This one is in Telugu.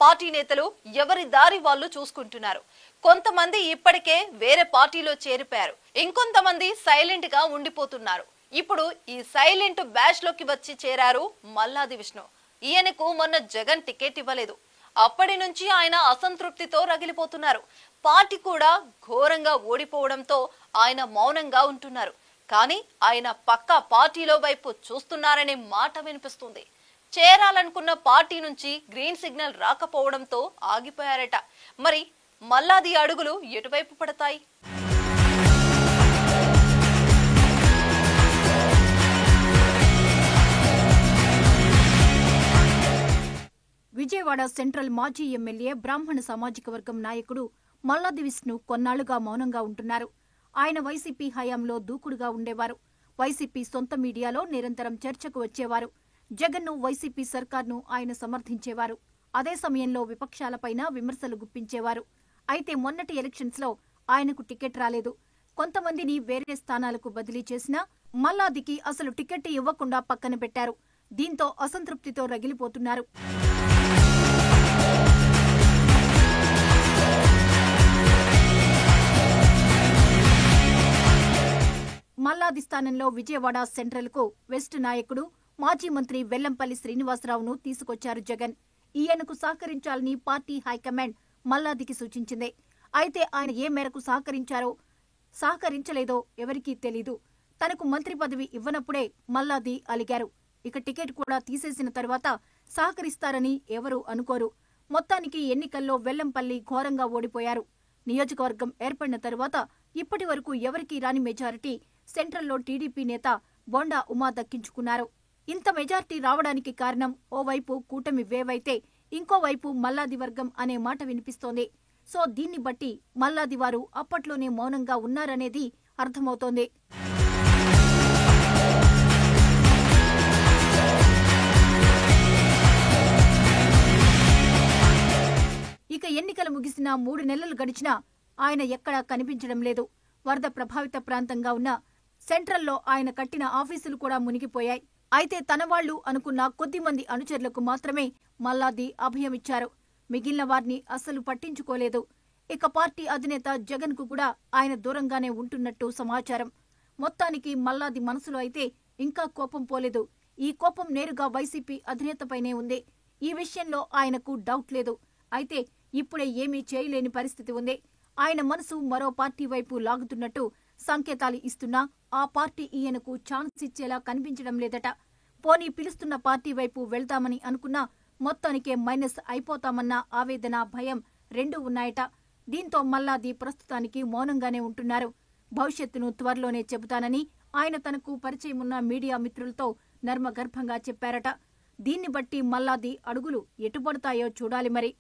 పార్టీ నేతలు ఎవరి దారి వాళ్ళు చూసుకుంటున్నారు. కొంతమంది ఇప్పటికే వేరే పార్టీలో చేరిపోయారు. ఇంకొంతమంది సైలెంట్ గా ఉండిపోతున్నారు. ఇప్పుడు ఈ సైలెంట్ బ్యాచ్ లోకి వచ్చి చేరారు మల్లాది విష్ణు. ఈయనకు మొన్న జగన్ టికెట్ ఇవ్వలేదు. అప్పటి నుంచి ఆయన అసంతృప్తితో రగిలిపోతున్నారు. పార్టీ కూడా ఘోరంగా ఓడిపోవడంతో ఆయన మౌనంగా ఉంటున్నారు. కానీ ఆయన పక్కా పార్టీలో వైపు చూస్తున్నారనే మాట వినిపిస్తుంది. చేరాలనుకున్న పార్టీ నుంచి గ్రీన్ సిగ్నల్ రాకపోవడంతో ఆగిపోయారట. మరి మల్లాది అడుగులు ఎటువైపు పడతాయి? విజయవాడ సెంట్రల్ మాజీ ఎమ్మెల్యే బ్రాహ్మణ సామాజిక వర్గం నాయకుడు మల్లాది విష్ణు కొన్నాళ్లుగా మౌనంగా ఉంటున్నారు. ఆయన వైసీపీ హయాంలో దూకుడుగా ఉండేవారు. వైసీపీ సొంత మీడియాలో నిరంతరం చర్చకు వచ్చేవారు. జగన్ను, వైసీపీ సర్కార్ను ఆయన సమర్థించేవారు. అదే సమయంలో విపక్షాలపైన విమర్శలు గుప్పించేవారు. అయితే మొన్నటి ఎలక్షన్స్ లో ఆయనకు టికెట్ రాలేదు. కొంతమందిని వేరే స్థానాలకు బదిలీ చేసినా మల్లాదికి అసలు టికెట్ ఇవ్వకుండా పక్కన పెట్టారు. దీంతో అసంతృప్తితో రగిలిపోతున్నారు. మల్లాది స్థానంలో విజయవాడ సెంట్రల్ కు వెస్ట్ నాయకుడు, మాజీ మంత్రి వెల్లంపల్లి శ్రీనివాసరావును తీసుకొచ్చారు జగన్. ఈయనకు సహకరించాలని పార్టీ హైకమాండ్ మల్లాదికి సూచించింది. అయితే ఆయన ఏ మేరకు సహకరించలేదో ఎవరికీ తెలీదు. తనకు మంత్రి పదవి ఇవ్వనప్పుడే మల్లాది అలిగారు. ఇక టికెట్ కూడా తీసేసిన తరువాత సహకరిస్తారని ఎవరూ అనుకోరు. మొత్తానికి ఎన్నికల్లో వెల్లంపల్లి ఘోరంగా ఓడిపోయారు. నియోజకవర్గం ఏర్పడిన తరువాత ఇప్పటి వరకు ఎవరికీ రాని మెజారిటీ సెంట్రల్లో టీడీపీ నేత బొండా ఉమా దక్కించుకున్నారు. ఇంత మెజారిటీ రావడానికి కారణం ఓవైపు కూటమి వేవైతే ఇంకోవైపు మల్లాది వర్గం అనే మాట వినిపిస్తోంది. సో దీన్ని బట్టి మల్లాది వారు అప్పట్లోనే మౌనంగా ఉన్నారనేది అర్థమవుతోంది. ఇక ఎన్నికలు ముగిసిన 3 నెలలు గడిచినా ఆయన ఎక్కడా కనిపించడం లేదు. వరద ప్రభావిత ప్రాంతంగా ఉన్న సెంట్రల్లో ఆయన కట్టిన ఆఫీసులు కూడా మునిగిపోయాయి. అయితే తన వాళ్లు అనుకున్న కొద్దిమంది అనుచరులకు మాత్రమే మల్లాది అభయమిచ్చారు. మిగిలిన వారిని అస్సలు పట్టించుకోలేదు. ఇక పార్టీ అధినేత జగన్ కు కూడా ఆయన దూరంగానే ఉంటున్నట్టు సమాచారం. మొత్తానికి మల్లాది మనసులో అయితే ఇంకా కోపం పోలేదు. ఈ కోపం నేరుగా వైసీపీ అధినేతపైనే ఉంది. ఈ విషయంలో ఆయనకు డౌట్ లేదు. అయితే ఇప్పుడే ఏమీ చేయలేని పరిస్థితి ఉంది. ఆయన మనసు మరో పార్టీ వైపు లాగుతున్నట్టు సంకేతాలు ఇస్తున్నా ఆ పార్టీ ఈయనకు ఛాన్స్ ఇచ్చేలా కనిపించడం లేదట. పోనీ పిలుస్తున్న పార్టీ వైపు వెళ్తామని అనుకున్నా మొత్తానికే మైనస్ అయిపోతామన్న ఆవేదన, భయం రెండూ ఉన్నాయట. దీంతో మల్లాది ప్రస్తుతానికి మౌనంగానే ఉంటున్నారు. భవిష్యత్తును త్వరలోనే చెబుతానని ఆయన తనకు పరిచయమున్న మీడియా మిత్రులతో నర్మగర్భంగా చెప్పారట. దీన్ని బట్టి మల్లాది అడుగులు ఎటుపడతాయో చూడాలి మరి.